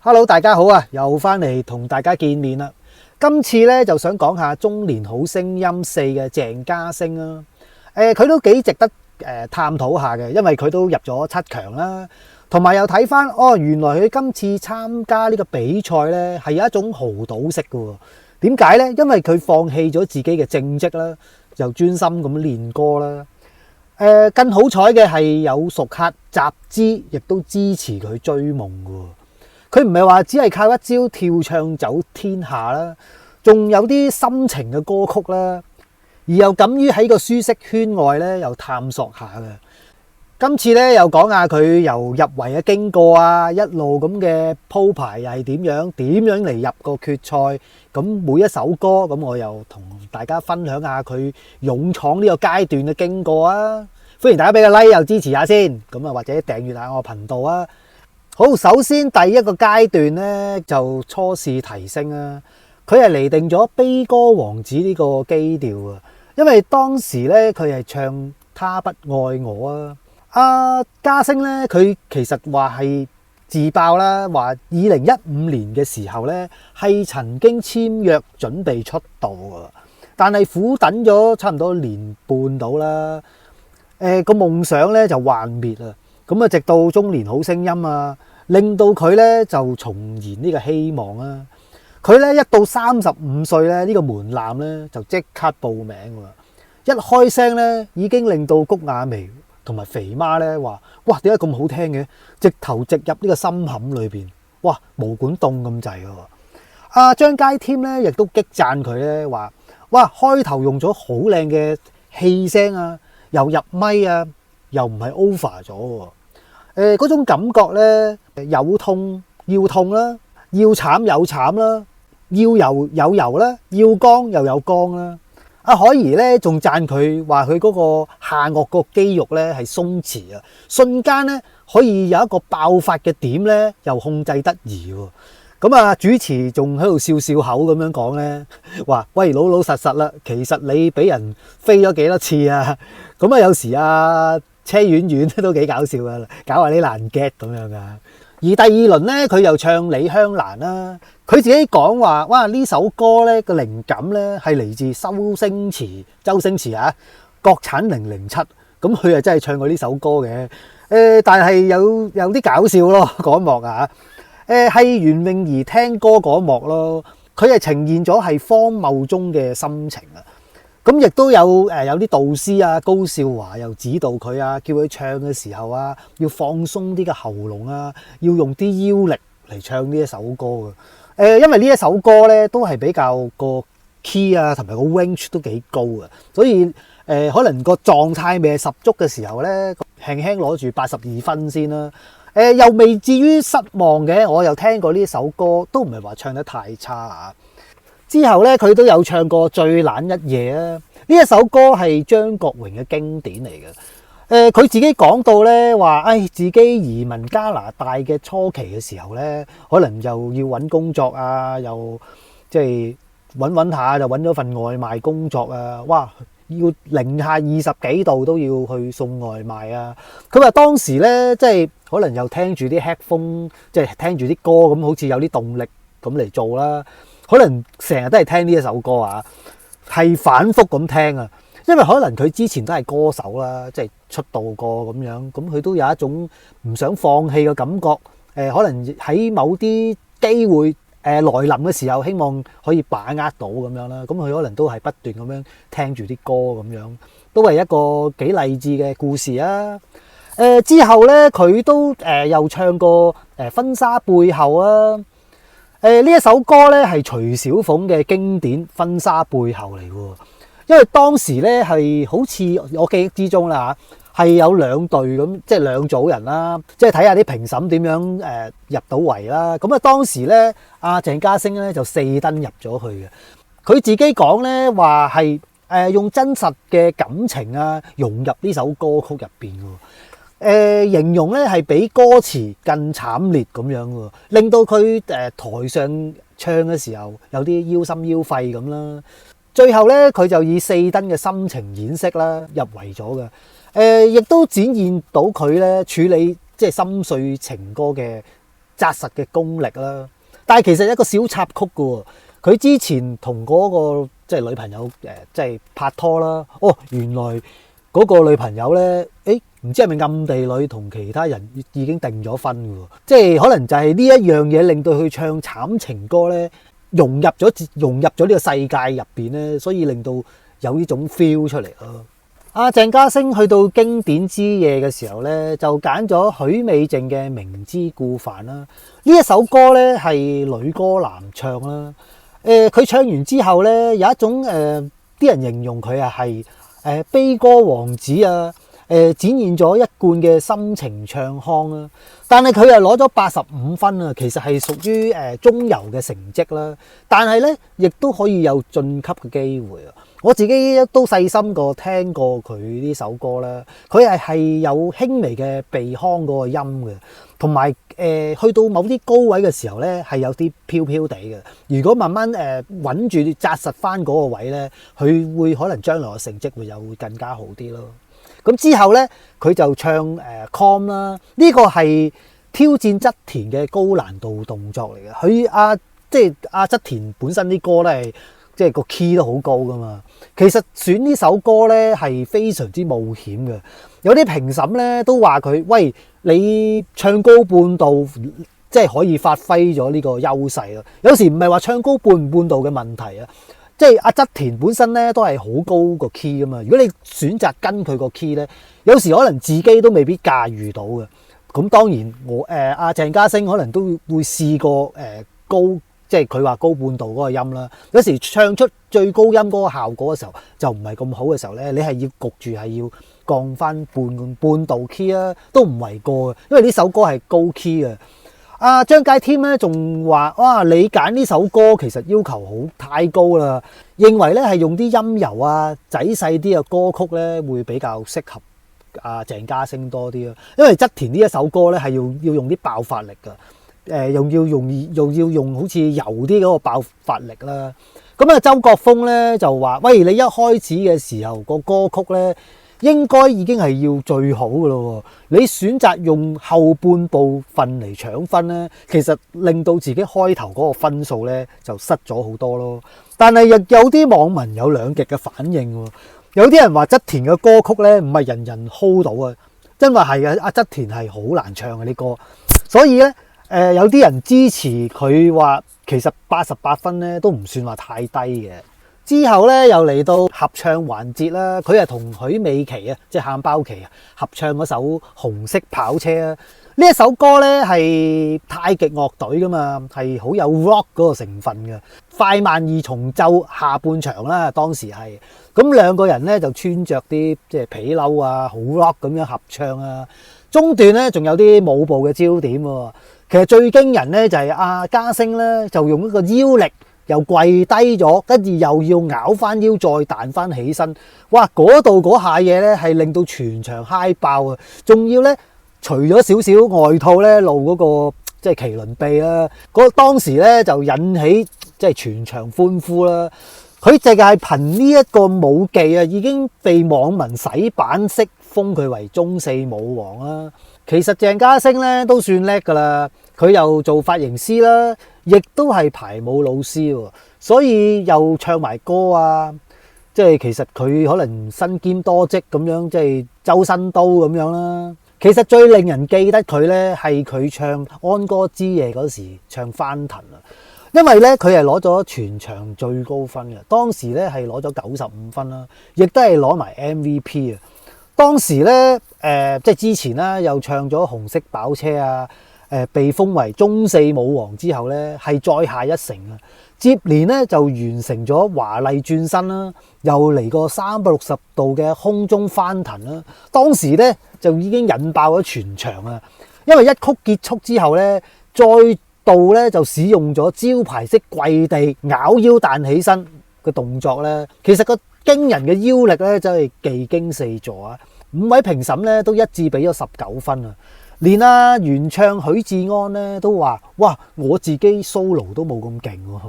Hello，大家好啊，又翻嚟同大家見面啦。今次咧就想講下中年好聲音4嘅鄭家聲啦。佢都幾值得探討下嘅，因為佢都入咗7強啦。同埋又睇翻原來佢今次參加呢個比賽咧係有一種豪賭式嘅。點解咧？因為佢放棄咗自己嘅正職啦，就專心咁練歌啦。更好彩嘅係有熟客集資，亦都支持佢追夢嘅。佢唔係話只係靠一招跳唱走天下啦，仲有啲深情嘅歌曲啦，而又敢於喺個舒適圈外咧又探索下嘅。今次咧又講下佢由入圍嘅經過啊，一路咁嘅鋪排又係點樣嚟入個決賽。咁每一首歌咁我又同大家分享下佢勇闖呢個階段嘅經過啊！歡迎大家俾個 like 又支持下先，咁啊或者訂閱下我頻道啊！好，首先第一個階段咧就初試提升啦。佢係釐定咗悲歌王子呢個基調啊，因為當時咧佢係唱他不愛我啊。阿家聲咧佢其實話係自爆啦，話2015年嘅時候咧係曾經簽約準備出道啊，但係苦等咗差唔多年半到啦，個夢想咧就幻滅啦。咁啊，直到中年好聲音啊，令到佢咧就重燃呢個希望啊！佢咧一到35歲咧，呢個門檻咧就即刻報名喎。一開聲咧，已經令到谷婭溦同埋肥媽咧話：哇，點解咁好聽嘅？直頭直入呢個心坎裏邊，哇，毛管凍咁滯喎！阿張佳添咧亦都激讚佢咧話：哇，開頭用咗好靚嘅氣聲啊，又入咪啊，又唔係 over 咗喎。嗰種感覺咧，有痛要痛啦，要慘有慘啦，要柔有柔啦，要剛又有剛啦。阿海怡咧仲讚佢話佢嗰個下顎個肌肉咧係鬆弛啊，瞬間咧可以有一個爆發嘅點咧，又控制得宜喎。咁啊，主持仲喺度笑笑口咁樣講咧，話喂，老老實實啦，其實你俾人飛咗幾多次啊？咁啊，有時車婉婉都幾搞笑噶，搞下啲爛 get 咁樣噶。而第二輪咧，佢又唱李香蘭啦。佢自己講話，哇，呢首歌咧個靈感咧係嚟自周星馳啊，國產007。咁佢啊真係唱過呢首歌嘅。但係有啲搞笑咯，嗰一幕啊。係袁詠儀聽歌嗰一幕咯，佢係呈現咗係荒謬中嘅心情啊。咁亦都有啲導師啊，高少華又指導佢啊，叫佢唱嘅時候啊，要放鬆啲嘅喉嚨啊，要用啲腰力嚟唱呢一首歌嘅。因為呢一首歌咧都係比較個 key 啊，同埋個 range 都幾高啊，所以可能個狀態未係十足嘅時候咧，輕輕攞住82分先啦。又未至於失望嘅，我又聽過呢首歌，都唔係話唱得太差啊。之後咧，佢都有唱過《最懶一夜》啊！呢一首歌係張國榮嘅經典嚟嘅。佢自己講到咧話，自己移民加拿大嘅初期嘅時候咧，可能又要揾工作啊，又即係揾下就揾咗份外賣工作啊！哇，要零下20幾度都要去送外賣啊！佢話當時咧，即係可能又聽住啲 headphone，即係聽住啲歌咁，好似有啲動力咁嚟做啦。可能成日都係聽呢一首歌啊，係反覆咁聽啊，因為可能佢之前都係歌手啦，即係出道過咁樣，咁佢都有一種唔想放棄嘅感覺。可能喺某啲機會來臨嘅時候，希望可以把握到咁樣啦。咁佢可能都係不斷咁樣聽住啲歌咁樣，都係一個幾勵志嘅故事啊。之後咧，佢都又唱過婚紗背後啊。呢一首歌咧係徐小鳳嘅經典《婚紗背後》嚟嘅，因為當時咧係好似我記憶之中啦嚇，係有兩隊咁，即係兩組人啦，即係睇下啲評審點樣入到圍啦。咁啊當時咧，阿鄭家聲咧就4登入咗去嘅。佢自己講咧話係用真實嘅感情啊融入呢首歌曲入邊嘅。形容咧係比歌詞更慘烈咁樣喎，令到佢台上唱嘅時候有啲腰心腰肺咁啦。最後咧佢就以4登嘅心情演繹啦入圍咗嘅。亦都展現到佢咧處理即係心碎情歌嘅紮實嘅功力啦。但係其實一個小插曲嘅喎，佢之前同嗰個即係女朋友即係拍拖啦。哦，原來嗰個女朋友咧，唔知係咪暗地裏同其他人已經訂咗婚嘅喎，即係可能就係呢一樣嘢令到佢唱慘情歌咧，融入咗呢個世界入邊咧，所以令到有呢種 feel 出嚟咯。阿鄭嘉星去到經典之夜嘅時候咧，就揀咗許美靜嘅《明知故犯》啦。呢一首歌咧係女歌男唱啦。佢唱完之後咧，有一種啲人形容佢係悲歌王子啊。展現咗一貫嘅深情唱腔啦，但係佢又攞咗85分啊，其實係屬於中游嘅成績啦。但係咧，亦都可以有晉級嘅機會啊！我自己都細心過聽過佢呢首歌啦，佢係有輕微嘅鼻腔嗰個音嘅，同埋去到某啲高位嘅時候咧，係有啲飄飄地嘅。如果慢慢穩住紮實翻嗰個位咧，佢會可能將來嘅成績會更加好啲咯。咁之後咧，佢就唱Calm 啦，呢個係挑戰側田嘅高難度動作嚟嘅。佢即係側田本身啲歌咧，即係個 key 都好高噶嘛。其實選呢首歌咧係非常之冒險嘅。有啲評審咧都話佢，喂，你唱高半度，即係可以發揮咗呢個優勢咯。有時唔係話唱高半度嘅問題啊。即係阿側田本身咧都係好高個 key 噶嘛，如果你選擇跟佢個 key 咧，有時可能自己都未必駕馭到嘅。咁當然我阿鄭嘉星可能都會試過高，即係佢話高半度嗰個音啦。有時唱出最高音嗰個效果嘅時候就唔係咁好嘅時候咧，你係要焗住係要降翻半度 key 啊，都唔為過嘅，因為呢首歌係高 key 嘅。張佳添咧仲話：哇，你揀呢首歌其實要求好太高啦，認為咧係用啲陰柔仔細啲嘅歌曲咧會比較適合鄭嘉星多啲咯。因為側田呢一首歌咧係要用啲爆發力㗎，又要用好似柔啲嗰個爆發力啦。咁周國峰咧就話：喂，你一開始嘅時候個歌曲咧，應該已經係要最好嘅咯，你選擇用後半部分嚟搶分咧，其實令到自己開頭嗰個分數咧就失咗好多咯。但係又有啲網民有兩極嘅反應喎，有啲人話側田嘅歌曲咧唔係人人 hold 到啊，真話係啊，側田係好難唱嘅啲歌，所以咧有啲人支持佢話，其實88分咧都唔算話太低嘅。之後咧又嚟到合唱環節啦，佢係同許美琪即係喊包琪合唱嗰首《紅色跑車》啊。呢一首歌咧係太極樂隊噶嘛，係好有 rock 嗰個成分嘅，快慢二重奏下半場啦。當時係咁兩個人咧就穿着啲即係皮褸好 rock 咁樣合唱啊。中段咧仲有啲舞步嘅焦點喎。其實最驚人咧就係阿嘉星咧就用一個腰力。又跪低咗，跟住又要咬翻腰，再彈翻起身。哇！嗰度嗰下嘢咧，係令到全場嗨爆啊！仲要咧，除咗少少外套咧，露嗰個即係麒麟臂啦。當時咧就引起即係全場歡呼啦。佢淨係憑呢一個舞技啊，已經被網民洗版式封佢為中四舞王啦。其實鄭嘉星咧都算叻噶啦，佢又做髮型師啦。亦都係排舞老師喎，所以又唱埋歌啊！即係其實佢可能身兼多職咁樣，即係周身刀咁樣啦。其實最令人記得佢咧，係佢唱《安歌之夜》嗰時唱翻騰啊！因為咧佢係攞咗全場最高分嘅，當時咧係攞咗95分啦，亦都係攞埋 MVP 啊！當時咧即係之前啦，又唱咗《紅色跑車》啊。被封為中四舞王之後咧，係再下一城啊！接連咧就完成咗華麗轉身啦，又嚟個360度嘅空中翻騰啦。當時咧就已經引爆咗全場啊！因為一曲結束之後咧，再度咧就使用咗招牌式跪地咬腰彈起身嘅動作咧，其實個驚人嘅腰力咧真係技驚四座啊！5位評審咧都一致俾咗19分啊！連原唱許志安咧都話：哇！我自己 solo 都冇咁勁喎，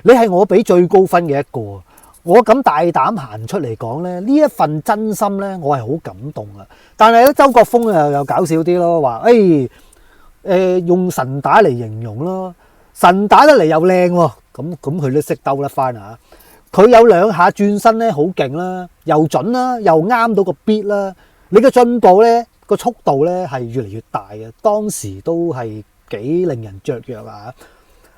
你係我俾最高分嘅一個。我咁大膽行出嚟講咧，呢一份真心咧，我係好感動啊！但係咧，周國峰又搞笑啲咯，話：用神打嚟形容咯，神打得嚟又靚喎，咁佢都識兜得翻啊！佢有2下轉身咧，好勁啦，又準啦，又啱到個 beat 啦。你嘅進步咧，個速度咧係越嚟越大嘅，當時都係幾令人雀躍啊！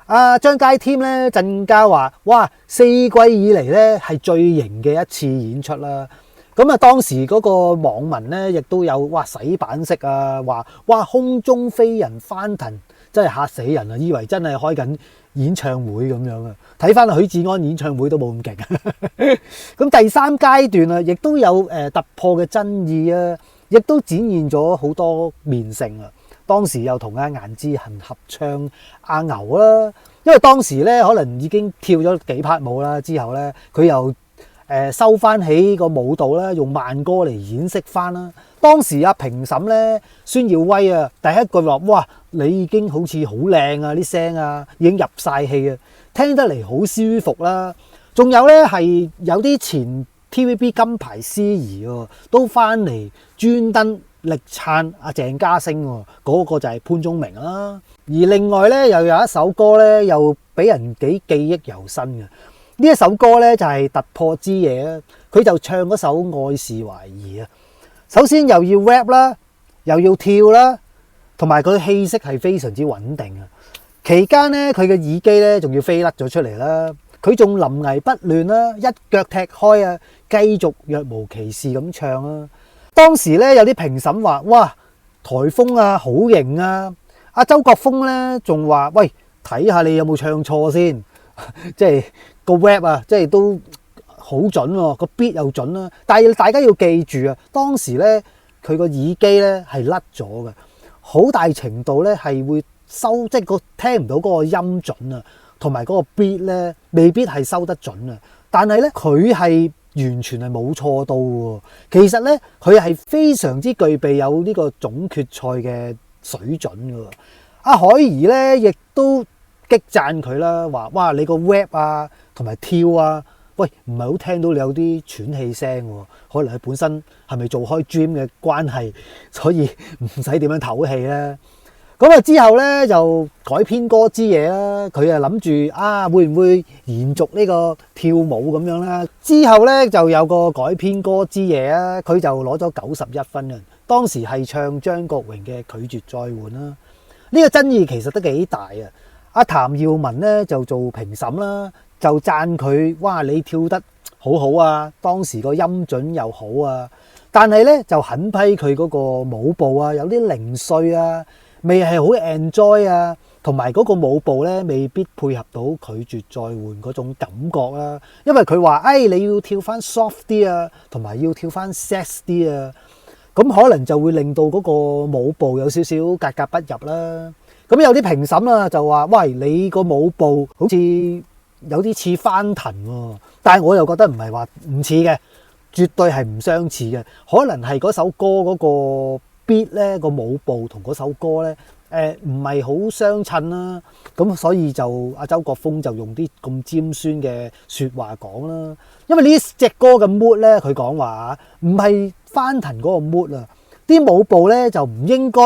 阿張佳添咧更加話：哇，4季以嚟咧係最型嘅一次演出啦！咁啊，當時嗰個網民咧亦都有哇洗版式啊，話哇空中飛人翻騰，真係嚇死人啊！以為真係開緊演唱會咁樣啊！睇翻許志安演唱會都冇咁勁。咁第3階段啊，亦都有突破嘅爭議啊，亦都展現咗好多面性啊！當時又同阿顏志恒合唱阿牛啦，因為當時咧可能已經跳咗幾 part 舞啦，之後咧佢又收翻起個舞蹈啦，用慢歌嚟演繹翻啦。當時阿評審咧孫耀威啊，第一句話：哇，你已經好似好靚啊，啲聲啊已經入晒氣啊，聽得嚟好舒服啦。仲有咧係有啲前 TVB 金牌司儀喎，都翻嚟專登力撐阿鄭嘉星喎，嗰個就係潘宗明啦。而另外咧又有一首歌咧，又俾人幾記憶猶新嘅。呢一首歌咧就係突破之夜啦，佢就唱嗰首愛是懷疑啊。首先又要 rap 啦，又要跳啦，同埋佢氣息係非常之穩定啊。期間咧佢嘅耳機咧仲要飛甩咗出嚟啦，佢仲臨危不亂啦，一腳踢開啊，繼續若無其事咁唱啦。當時咧有啲評審話：哇，颱風啊，好型啊！阿周國峰咧仲話：喂，睇下你有冇唱錯先，即係個 rap 啊，即係都好準喎，個 beat 又準啦。但係大家要記住啊，當時咧佢個耳機咧係甩咗嘅，好大程度咧係會收，即係個聽唔到嗰個音準啊，同埋嗰個 beat 咧未必係收得準啊。但係咧佢係完全係冇錯到喎。其實咧佢係非常之具備有呢個總決賽嘅水準㗎。阿海怡咧亦都激讚佢啦，話：哇，你個 rap 啊同埋跳啊，喂，唔係好聽到你有啲喘氣聲喎，可能佢本身係咪做開 gym 嘅關係，所以唔使點樣唞氣咧。咁啊之後咧就改編歌之夜啦，佢啊諗住啊會唔會延續呢個跳舞咁樣啦？之後咧就有個改編歌之夜啊，佢就攞咗91分嘅，當時係唱張國榮嘅拒絕再換啦。呢個爭議其實都幾大啊！阿譚耀文咧就做評審啦，就讚佢：哇，你跳得好好啊，當時個音準又好啊。但係咧就狠批佢嗰個舞步啊，有啲零碎啊，未係好 enjoy 啊，同埋嗰個舞步咧未必配合到拒絕再換嗰種感覺啦。因為佢話：你要跳翻 soft 啲啊，同埋要跳翻 sex 啲啊。咁可能就會令到嗰個舞步有少少格格不入啦。咁有啲評審啊就話：喂，你個舞步好似有啲似翻騰喎。但係我又覺得唔係話唔似嘅，絕對係唔相似嘅。可能係嗰首歌嗰個 beat 咧，個舞步同嗰首歌咧，唔係好相襯啦。咁所以就阿周國峰就用啲咁尖酸嘅説話講啦。因為呢隻歌嘅 mood 咧，佢講話唔係翻騰嗰個 mood 啊，啲舞步咧就唔應該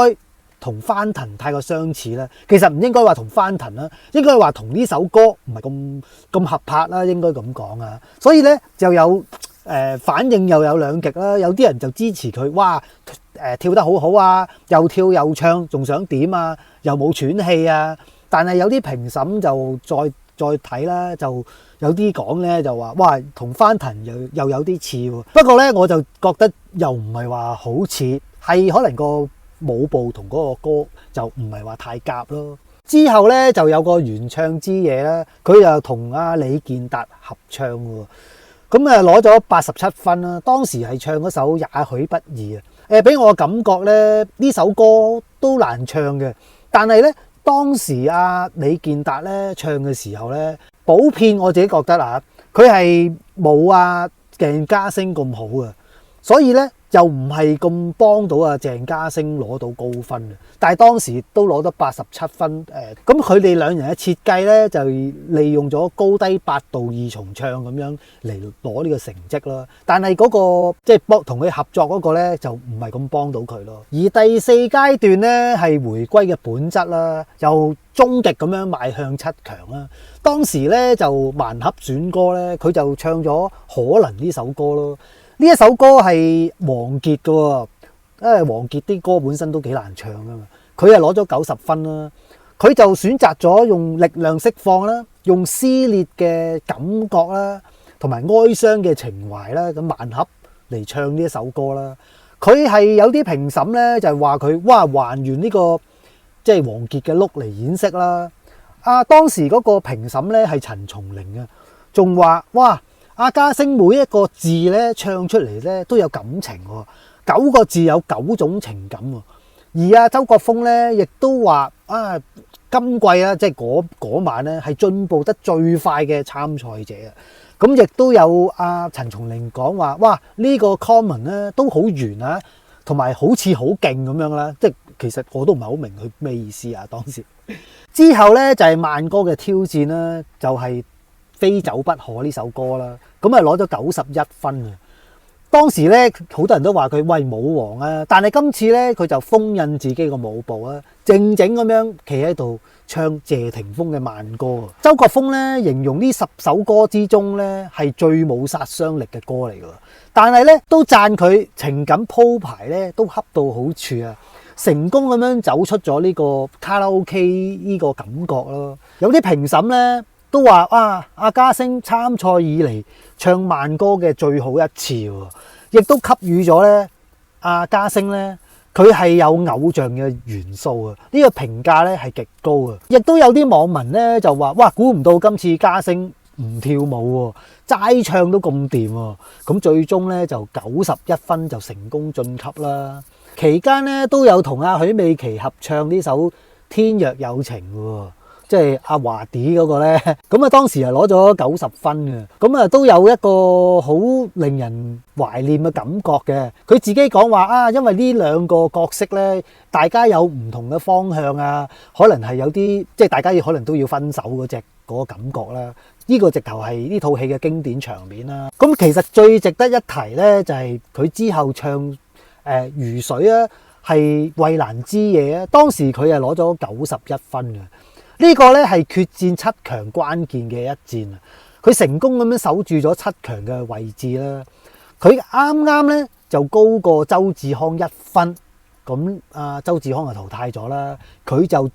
同翻騰太過相似啦。其實唔應該話同翻騰啦，應該話同呢首歌唔係咁合拍啦，應該咁講啊。所以咧就有反應又有兩極啦。有啲人就支持佢，哇，跳得好好啊，又跳又唱，仲想點啊？又冇喘氣啊！但係有啲評審就再睇啦，就有啲講咧就話：哇，同翻騰又有啲似喎。不過咧，我就覺得又唔係話好似，係可能個舞步同嗰個歌就唔係話太夾咯。之後咧就有個原唱之夜啦，佢又同阿李健達合唱喎。咁啊攞咗87分啦。當時係唱嗰首也許不易啊。俾我感覺咧，呢首歌都難唱嘅。但係咧，當時阿李健達咧唱嘅時候咧，普遍我自己覺得啊，佢係冇阿鄭嘉星咁好啊。所以咧，又唔係咁幫到阿鄭嘉星攞到高分嘅，但係當時都攞得87分。咁佢哋兩人嘅設計咧，就利用咗高低八度二重唱咁樣嚟攞呢個成績啦。但係嗰個即係幫同佢合作嗰個咧，就唔係咁幫到佢咯。而第四階段咧係回歸嘅本質啦，又終極咁樣邁向7強啦。當時咧就盲盒選歌咧，佢就唱咗《可能》呢首歌咯。呢一首歌係王傑嘅喎，因為王傑啲歌本身都幾難唱噶嘛，佢係攞咗90分啦。佢就選擇咗用力量釋放啦，用撕裂嘅感覺啦，同埋哀傷嘅情懷啦，咁盲盒嚟唱呢一首歌啦。佢係有啲評審咧就係話佢還原呢個即係王傑嘅 look 嚟演繹啦。當時嗰個評審咧係陳松伶啊，仲話阿嘉星每一個字咧唱出嚟咧都有感情喎，9個字有9種情感喎。而周國峰咧亦都話今季啊，即係嗰晚咧係進步得最快嘅參賽者啊。咁亦都有陳松伶講話，呢個 comment 咧都好圓啊，同埋好似好勁咁樣啦。即係其實我都唔係好明佢咩意思啊。當時之後咧就係慢歌嘅挑戰啦，就係非走不可呢首歌啦。咁攞咗91分啊！當時咧好多人都話佢舞王啊，但係今次咧佢就封印自己個舞步啊，靜靜咁樣企喺度唱謝霆鋒嘅慢歌。周國峰咧形容呢10首歌之中咧係最冇殺傷力嘅歌嚟㗎，但係咧都讚佢情感鋪排咧都恰到好處啊，成功咁樣走出咗呢個卡拉 OK 呢個感覺咯。有啲評審咧都話阿嘉星參賽以嚟唱慢歌嘅最好一次喎，亦都給予咗咧阿嘉星咧佢係有偶像嘅元素啊！呢個評價咧係極高啊！亦都有啲網民咧就話估唔到今次嘉星唔跳舞喎，齋唱都咁掂喎！咁最終咧就91分就成功晉級啦。期間咧都有同阿許美琪合唱呢首《天若有情》喎。即係阿華弟嗰個咧，咁當時係攞咗90分嘅，咁都有一個好令人懷念嘅感覺嘅。佢自己講話因為呢兩個角色咧，大家有唔同嘅方向啊，可能係有啲即係大家可能都要分手嗰個感覺啦。呢個直頭係呢套戲嘅經典場面啦。咁其實最值得一提咧，就係佢之後唱如水啊，係蔚藍之夜啊，當時佢係攞咗91分嘅。呢個咧係決戰7強關鍵嘅一戰啊！佢成功咁樣守住咗7強嘅位置啦。佢啱啱咧就高過周志康1分，咁周志康就淘汰咗啦，佢就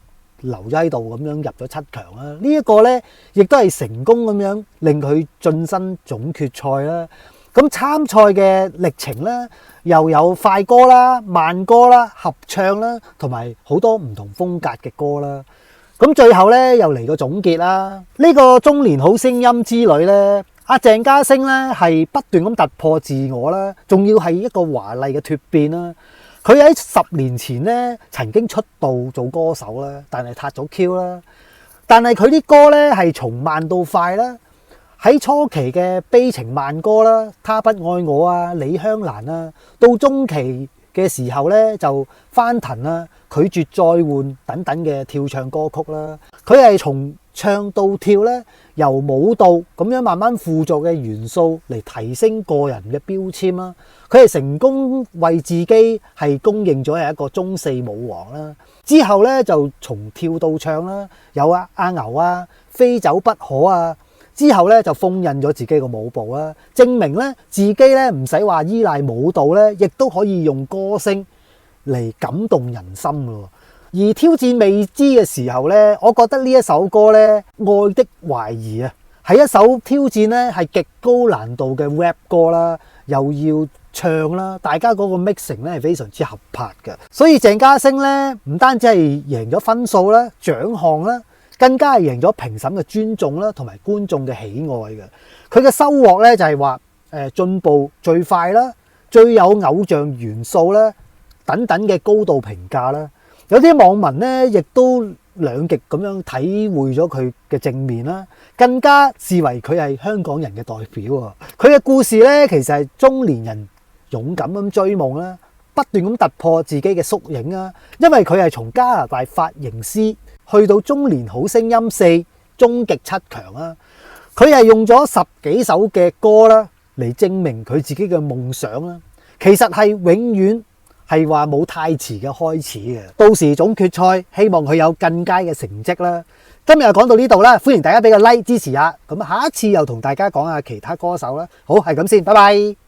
留咗喺度咁樣入咗7強啦。呢一個咧亦都係成功咁樣令佢晉身總決賽啦。咁參賽嘅歷程咧又有快歌啦、慢歌啦、合唱啦，同埋好多唔同風格嘅歌啦。咁最後咧又嚟個總結啦！呢個中年好聲音之旅咧，阿鄭嘉星咧係不斷咁突破自我啦，仲要係一個華麗嘅蛻變啦。佢喺10年前咧曾經出道做歌手啦，但係撻咗 Q 啦。但係佢啲歌咧係從慢到快啦，喺初期嘅悲情慢歌啦，他不愛我啊、李香蘭啊，到中期嘅時候咧就翻騰啦、拒絕再換等等嘅跳唱歌曲啦。佢係從唱到跳咧，由舞蹈咁樣慢慢輔助嘅元素嚟提升個人嘅標籤啦。佢係成功為自己係公認咗係一個中四舞王啦。之後咧就從跳到唱啦，有阿牛啊、非走不可啊。之後咧就封印咗自己個舞步啦，證明咧自己咧唔使話依賴舞蹈咧，亦都可以用歌聲嚟感動人心咯。而挑戰未知嘅時候咧，我覺得呢一首歌咧《愛的懷疑》啊，係一首挑戰咧係極高難度嘅 rap 歌啦，又要唱啦，大家嗰個 mixing 咧係非常之合拍嘅。所以鄭嘉星咧唔單止係贏咗分數啦、獎項啦，更加係贏咗評審嘅尊重啦，同埋觀眾嘅喜愛嘅。佢嘅收穫咧就係話進步最快啦，最有偶像元素啦，等等嘅高度評價啦。有啲網民咧亦都兩極咁樣體會咗佢嘅正面啦，更加視為佢係香港人嘅代表啊！佢嘅故事咧其實係中年人勇敢咁追夢啦，不斷咁突破自己嘅縮影啊！因為佢係從加拿大髮型師去到中年好聲音4終極7強啊！佢係用咗10幾首嘅歌啦嚟證明佢自己嘅夢想啦。其實係永遠係話冇太遲嘅開始嘅。到時總決賽，希望佢有更佳嘅成績啦。今日就講到呢度啦，歡迎大家俾個 like 支持下。咁下一次又同大家講下其他歌手啦。好，係咁先，拜拜。